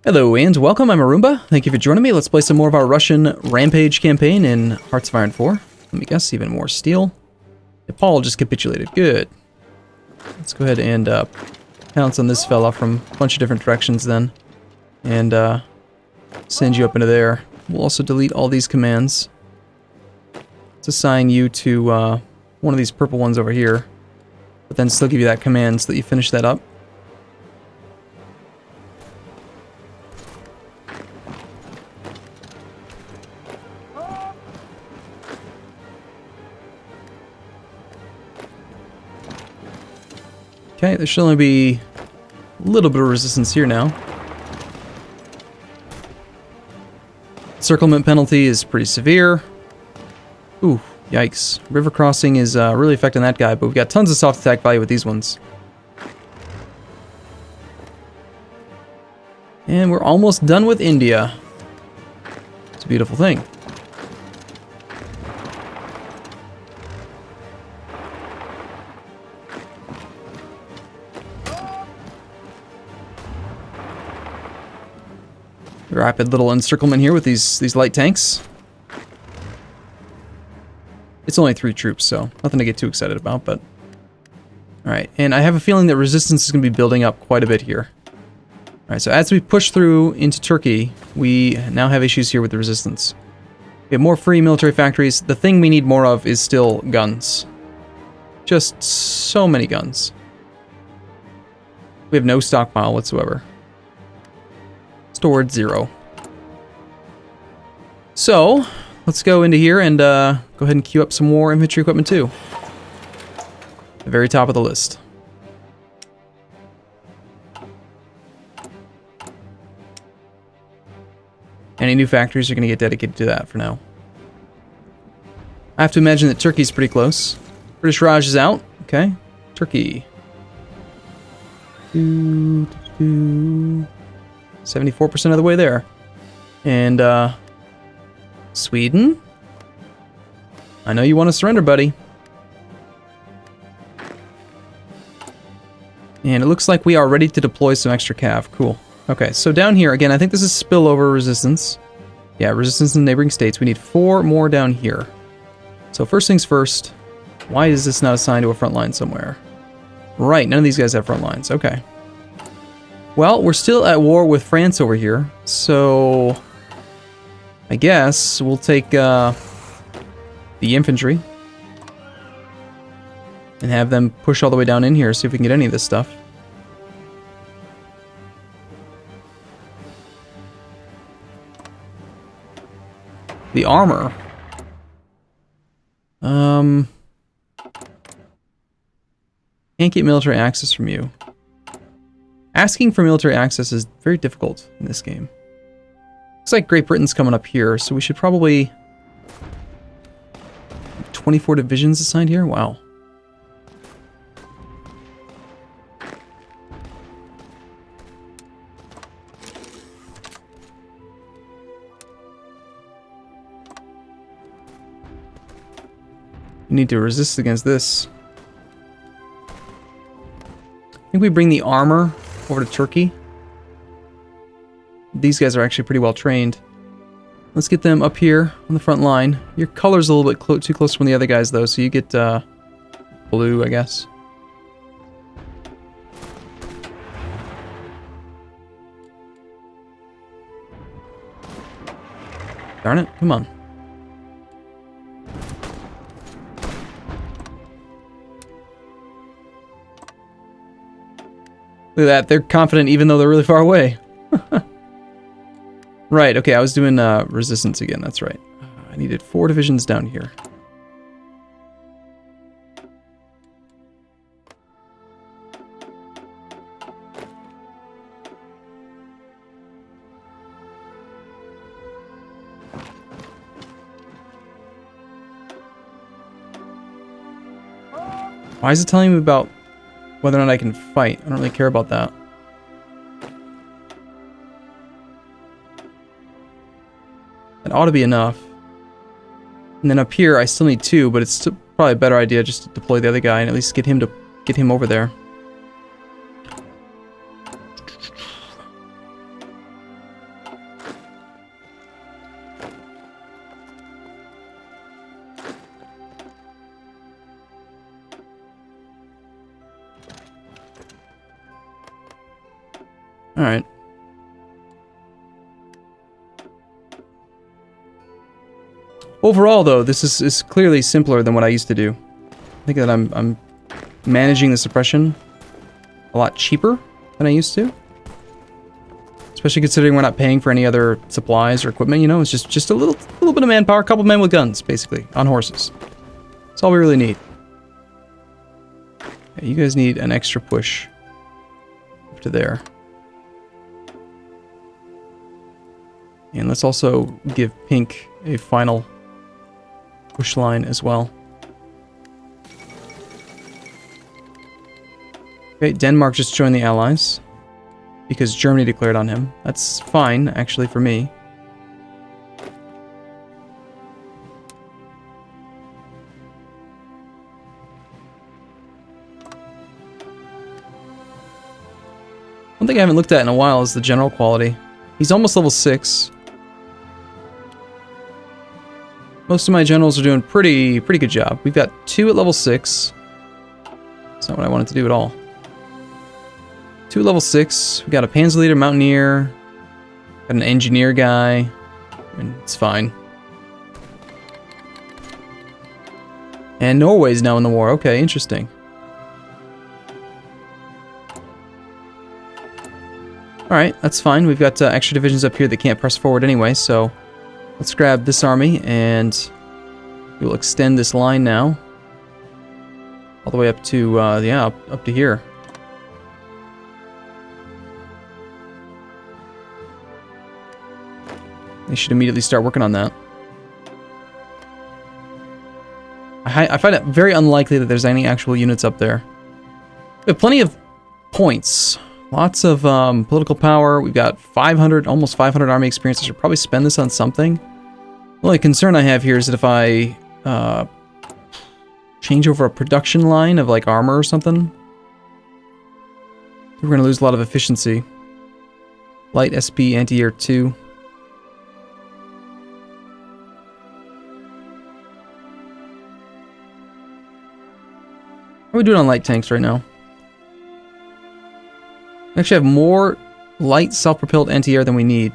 Hello and welcome, I'm Arumba. Thank you for joining me. Let's play some more of our Russian Rampage campaign in Hearts of Iron 4. Let me guess, even more steel. Nepal just capitulated. Good. Let's go ahead and pounce on this fella from a bunch of different directions then. And send you up into there. We'll also delete all these commands. Let's assign you to one of these purple ones over here. But then still give you that command so that you finish that up. Okay, there should only be a little bit of resistance here now. Circlement penalty is pretty severe. Ooh, yikes. River crossing is really affecting that guy, but we've got tons of soft attack value with these ones. And we're almost done with India. It's a beautiful thing. Rapid little encirclement here with these light tanks. It's only 3 troops, so nothing to get too excited about, but... Alright, and I have a feeling that resistance is going to be building up quite a bit here. Alright, so as we push through into Turkey, we now have issues here with the resistance. We have more free military factories. The thing we need more of is still guns. Just so many guns. We have no stockpile whatsoever. Stored 0. So, let's go into here and go ahead and queue up some more infantry equipment too. The very top of the list. Any new factories are going to get dedicated to that for now. I have to imagine that Turkey's pretty close. British Raj is out. Okay. Turkey. 74% of the way there. And, Sweden? I know you want to surrender, buddy. And it looks like we are ready to deploy some extra cav. Cool. Okay, so down here, again, I think this is spillover resistance. Yeah, resistance in neighboring states. We need 4 more down here. So first things first, why is this not assigned to a front line somewhere? Right, none of these guys have front lines. Okay. Well, we're still at war with France over here, so I guess we'll take the infantry and have them push all the way down in here, see if we can get any of this stuff. The armor. Can't get military access from you. Asking for military access is very difficult in this game. Looks like Great Britain's coming up here, so we should probably... 24 divisions assigned here? Wow. We need to resist against this. I think we bring the armor over to Turkey. These guys are actually pretty well trained. Let's get them up here on the front line. Your color's a little bit too close from the other guys, though, so you get blue, I guess. Darn it, come on. Look at that, they're confident even though they're really far away. Right, okay, I was doing resistance again, that's right. I needed 4 divisions down here. Why is it telling me about whether or not I can fight? I don't really care about that. That ought to be enough. And then up here, I still need 2, but it's still probably a better idea just to deploy the other guy and at least get him over there. Alright. Overall, though, this is clearly simpler than what I used to do. I think that I'm managing the suppression a lot cheaper than I used to. Especially considering we're not paying for any other supplies or equipment, you know? It's just a little bit of manpower, a couple men with guns, basically, on horses. That's all we really need. Okay, you guys need an extra push up to there. And let's also give Pink a final push line as well. Okay, Denmark just joined the Allies because Germany declared on him. That's fine, actually, for me. One thing I haven't looked at in a while is the general quality. He's almost level 6. Most of my generals are doing pretty good job. We've got 2 at level 6. That's not what I wanted to do at all. 2 at level 6. We've got a Panzer Leader, Mountaineer. Got an Engineer guy. I mean, it's fine. And Norway's now in the war. Okay, interesting. Alright, that's fine. We've got extra divisions up here that can't press forward anyway, so let's grab this army and we'll extend this line now. All the way up to, yeah, up to here. They should immediately start working on that. I find it very unlikely that there's any actual units up there. We have plenty of points. Lots of political power. We've got 500, almost 500 army experience. I should probably spend this on something. The only concern I have here is that if I change over a production line of like armor or something, we're going to lose a lot of efficiency. Light SP anti-air 2. How are we doing on light tanks right now? We actually have more light self-propelled anti-air than we need.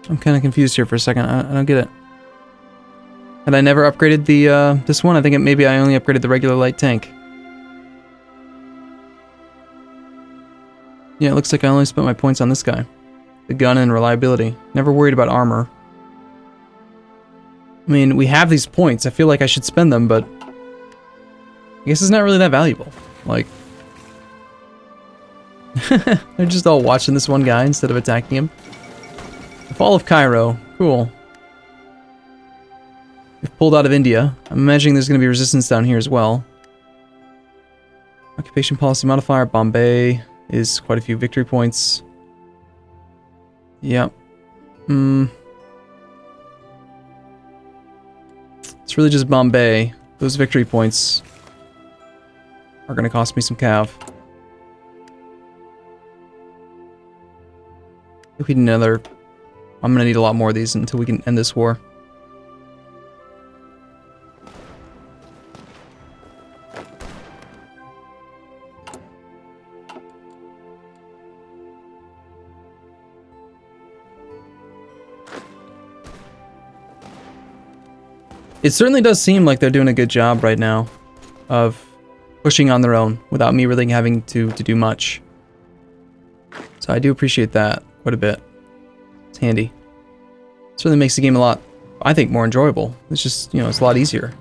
I'm kind of confused here for a second. I don't get it. Had I never upgraded the this one? I think maybe I only upgraded the regular light tank. Yeah, it looks like I only spent my points on this guy. The gun and reliability. Never worried about armor. I mean, we have these points. I feel like I should spend them, but I guess it's not really that valuable. Like, they're just all watching this one guy instead of attacking him. The fall of Cairo. Cool. We've pulled out of India. I'm imagining there's going to be resistance down here as well. Occupation policy modifier. Bombay is quite a few victory points. Yep. It's really just Bombay. Those victory points are going to cost me some cav. If we need another... I'm going to need a lot more of these until we can end this war. It certainly does seem like they're doing a good job right now of pushing on their own without me really having to do much. So I do appreciate that quite a bit. It's handy. Certainly makes the game a lot, I think, more enjoyable. It's just, you know, it's a lot easier.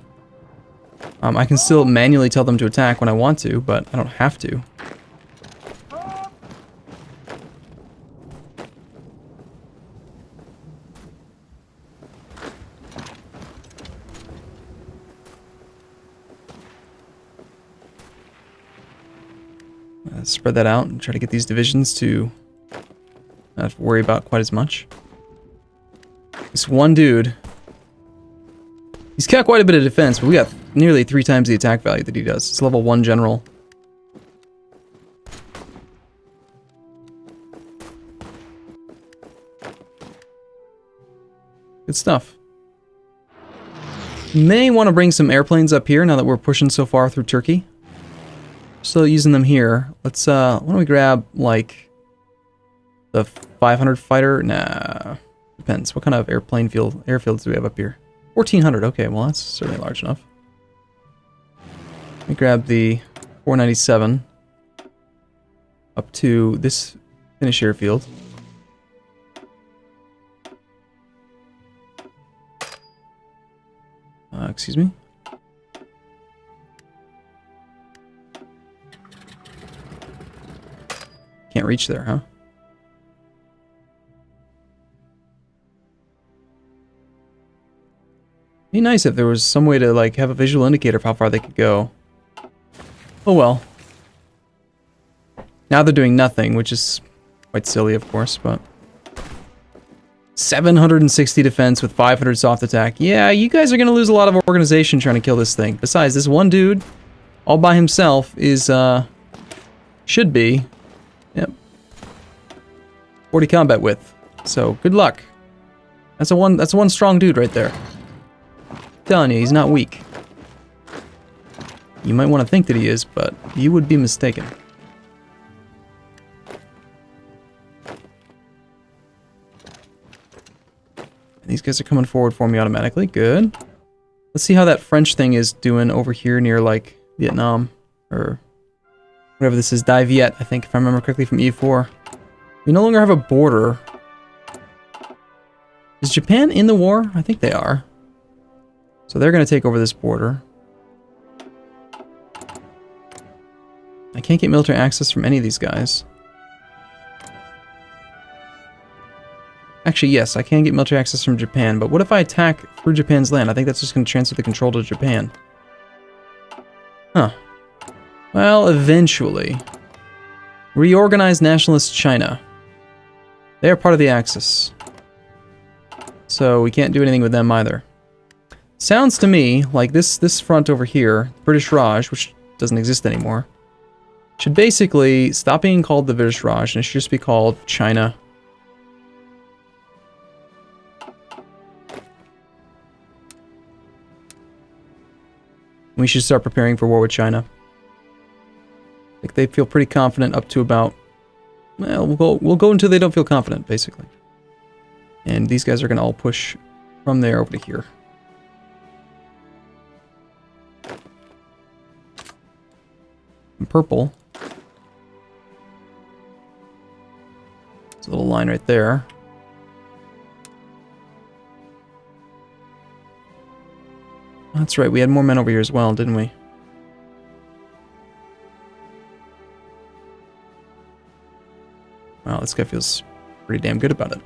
I can still manually tell them to attack when I want to, but I don't have to. Let's spread that out and try to get these divisions to not have to worry about quite as much. This one dude He's got quite a bit of defense, but we got nearly 3 times the attack value that he does. It's level 1 general. Good stuff. May want to bring some airplanes up here now that we're pushing so far through Turkey. Still using them here. Let's, why don't we grab, like, the 500 fighter? Nah. Depends. What kind of airfields do we have up here? 1,400. Okay, well, that's certainly large enough. Let me grab the 497 up to this Finnish airfield. Excuse me. Can't reach there, huh? Be nice if there was some way to, like, have a visual indicator of how far they could go. Oh well. Now they're doing nothing, which is quite silly, of course, but... 760 defense with 500 soft attack. Yeah, you guys are going to lose a lot of organization trying to kill this thing. Besides, this one dude, all by himself, is, should be... Yep. 40 combat width. So, good luck. That's a one strong dude right there. Telling you, he's not weak. You might want to think that he is, but you would be mistaken. These guys are coming forward for me automatically. Good. Let's see how that French thing is doing over here near, like, Vietnam. Or whatever this is. Dai Viet, I think, if I remember correctly from E4. We no longer have a border. Is Japan in the war? I think they are. So they're going to take over this border. I can't get military access from any of these guys. Actually, yes, I can get military access from Japan, but what if I attack through Japan's land? I think that's just going to transfer the control to Japan. Huh. Well, eventually. Reorganize nationalist China. They are part of the Axis. So we can't do anything with them either. Sounds to me like this front over here, British Raj, which doesn't exist anymore, should basically stop being called the British Raj, and it should just be called China. We should start preparing for war with China. I think they feel pretty confident up to about... Well, we'll go until they don't feel confident, basically. And these guys are going to all push from there over to here. And purple. There's a little line right there. That's right, we had more men over here as well, didn't we? Wow, this guy feels pretty damn good about it.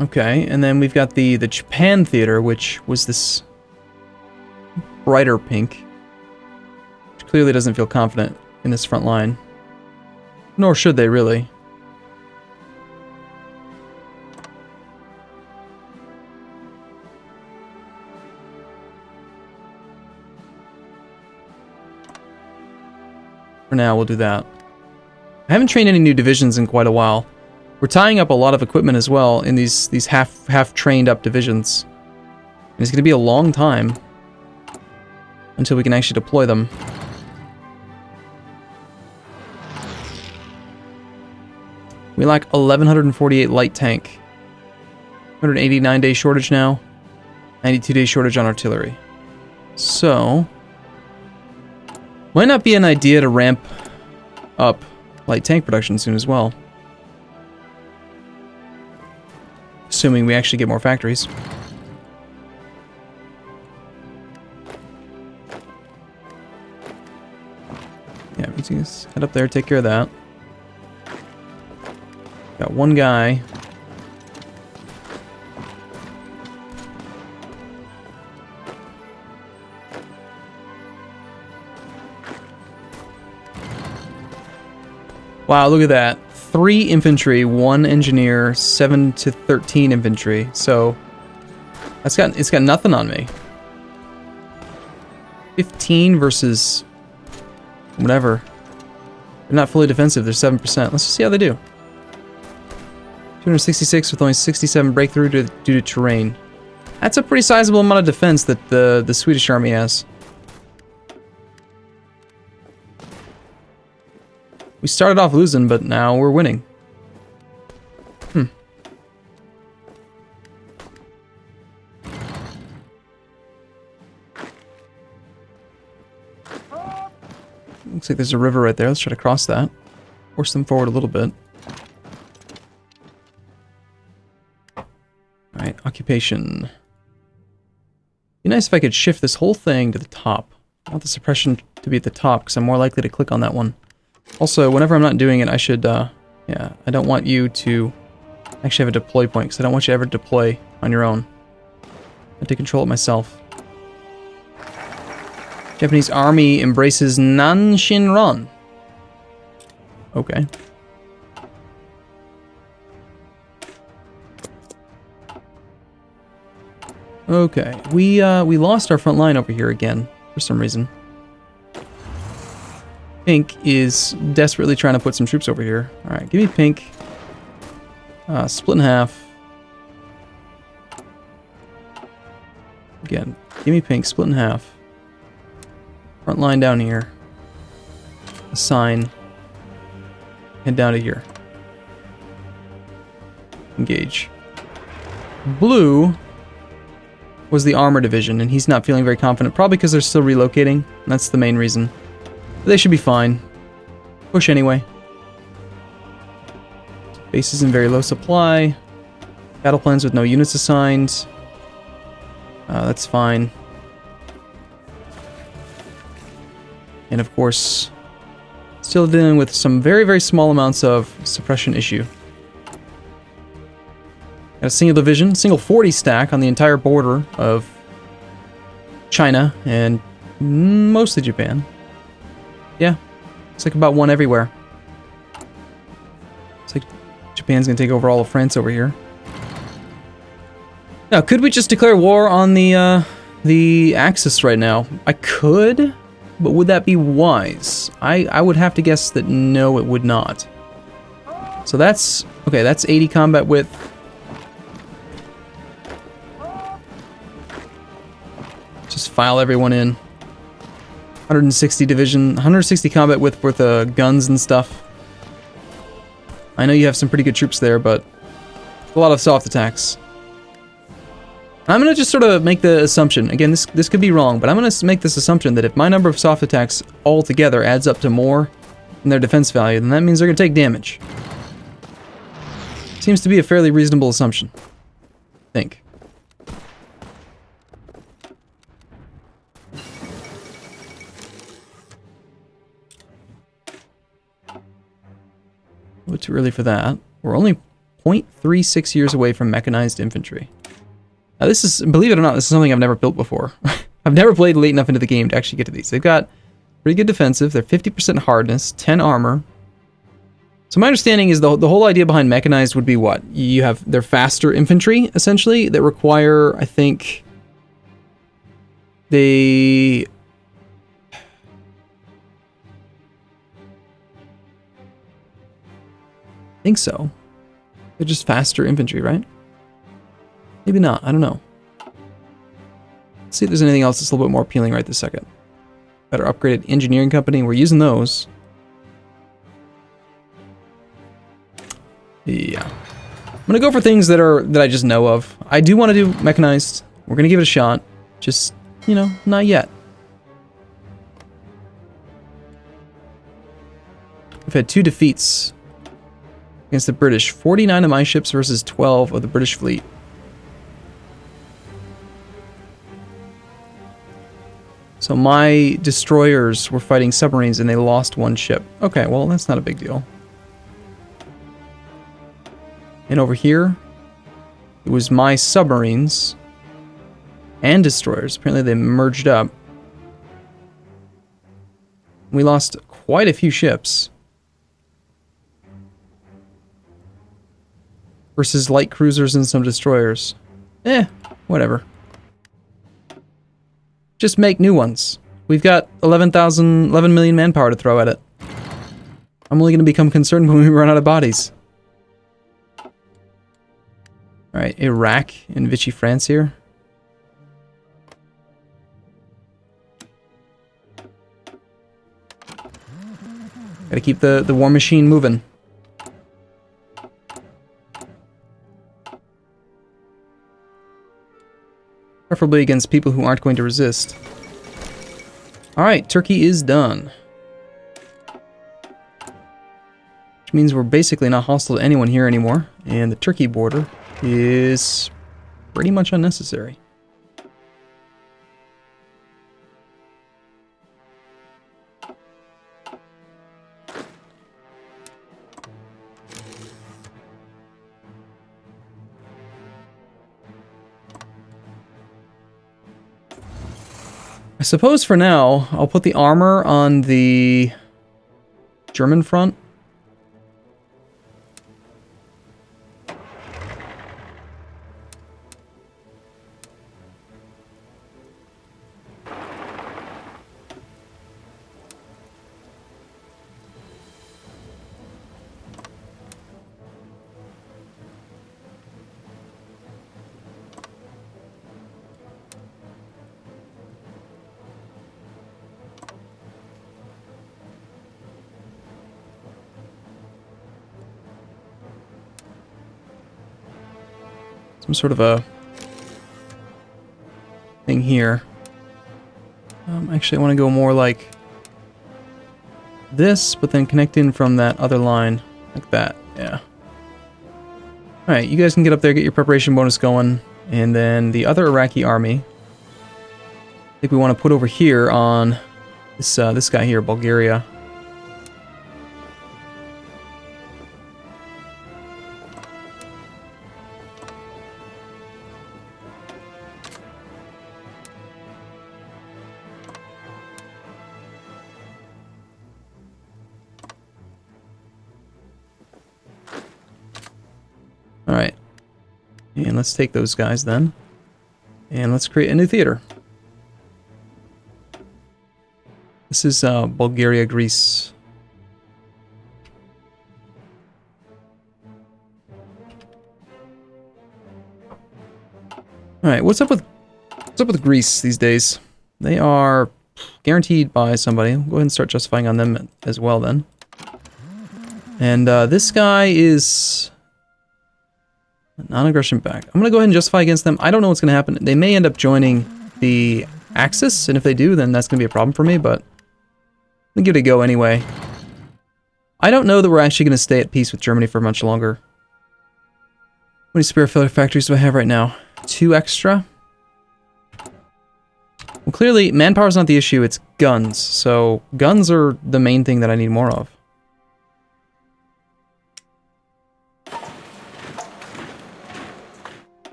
Okay, and then we've got the Japan Theater, which was this brighter pink. Clearly doesn't feel confident in this front line. Nor should they, really. For now, we'll do that. I haven't trained any new divisions in quite a while. We're tying up a lot of equipment as well in these half trained up divisions. And it's going to be a long time until we can actually deploy them. We lack 1,148 light tank. 189-day shortage now. 92-day shortage on artillery. So, might not be an idea to ramp up light tank production soon as well. Assuming we actually get more factories. Yeah, we just head up there, take care of that. Got one guy. Wow, look at that. 3 infantry, 1 engineer, 7 to 13 infantry. So it's got nothing on me. 15 versus whatever. They're not fully defensive, they're 7%. Let's just see how they do. 266 with only 67 breakthrough due to terrain. That's a pretty sizable amount of defense that the Swedish army has. We started off losing, but now we're winning. Looks like there's a river right there. Let's try to cross that. Force them forward a little bit. Alright, occupation. Be nice if I could shift this whole thing to the top. I want the suppression to be at the top, because I'm more likely to click on that one. Also, whenever I'm not doing it, I should, yeah, I don't want you to actually have a deploy point, because I don't want you to ever deploy on your own. I have to control it myself. Japanese army embraces Nanshinran. Okay. Okay, we lost our front line over here again, for some reason. Pink is desperately trying to put some troops over here. Alright, give me pink. Split in half. Again, give me pink, split in half. Front line down here. Assign. Head down to here. Engage. Blue was the armor division, and he's not feeling very confident, probably because they're still relocating. That's the main reason. But they should be fine. Push anyway. Base is in very low supply. Battle plans with no units assigned. That's fine. And of course, still dealing with some very, very small amounts of suppression issue. Got a single division, single 40 stack on the entire border of China and mostly Japan. Yeah, it's like about one everywhere. It's like Japan's gonna take over all of France over here. Now, could we just declare war on the Axis right now? I could, but would that be wise? I would have to guess that no, it would not. So that's okay. That's 80 combat width. Just file everyone in. 160 division, 160 combat width worth of guns and stuff. I know you have some pretty good troops there, but a lot of soft attacks. I'm going to just sort of make the assumption, again, this could be wrong, but I'm going to make this assumption that if my number of soft attacks altogether adds up to more than their defense value, then that means they're going to take damage. Seems to be a fairly reasonable assumption, I think. A little too early for that. We're only 0.36 years away from mechanized infantry. Now this is, believe it or not, this is something I've never built before. I've never played late enough into the game to actually get to these. They've got pretty good defensive, they're 50% hardness, 10 armor. So my understanding is the whole idea behind mechanized would be what? You have, they're faster infantry, essentially, that require, I think, I think so. They're just faster infantry, right? Maybe not, I don't know. Let's see if there's anything else that's a little bit more appealing right this second. Better upgraded engineering company, we're using those. Yeah. I'm gonna go for things that I just know of. I do want to do mechanized. We're gonna give it a shot. Just, you know, not yet. We've had 2 defeats against the British. 49 of my ships versus 12 of the British fleet. So my destroyers were fighting submarines and they lost 1 ship. Okay, well, that's not a big deal. And over here, it was my submarines and destroyers. Apparently they merged up. We lost quite a few ships. versus light cruisers and some destroyers. Whatever. Just make new ones. We've got 11 million manpower to throw at it. I'm only going to become concerned when we run out of bodies. Alright, Iraq and Vichy France here. Gotta keep the war machine moving. Preferably against people who aren't going to resist. Alright, Turkey is done. Which means we're basically not hostile to anyone here anymore. And the Turkey border is pretty much unnecessary. I suppose for now, I'll put the armor on the German front. Some sort of a thing here. Actually, I want to go more like this, but then connect in from that other line, like that. Yeah. Alright, you guys can get up there, get your preparation bonus going, and then the other Iraqi army, I think we want to put over here on this guy here, Bulgaria. Alright, and let's take those guys then, and let's create a new theater. This is Bulgaria, Greece. Alright, what's up with Greece these days? They are guaranteed by somebody. We'll go ahead and start justifying on them as well then. And this guy is non-aggression back. I'm going to go ahead and justify against them. I don't know what's going to happen. They may end up joining the Axis, and if they do, then that's going to be a problem for me, but I'm going to give it a go anyway. I don't know that we're actually going to stay at peace with Germany for much longer. How many spare filler factories do I have right now? 2 extra? Well, clearly, manpower's not the issue, it's guns. So, guns are the main thing that I need more of.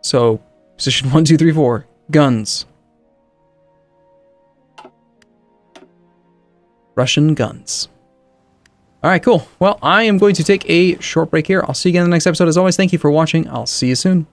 So, position 1, 2, 3, 4. Guns. Russian guns. Alright, cool. Well, I am going to take a short break here. I'll see you again in the next episode. As always, thank you for watching. I'll see you soon.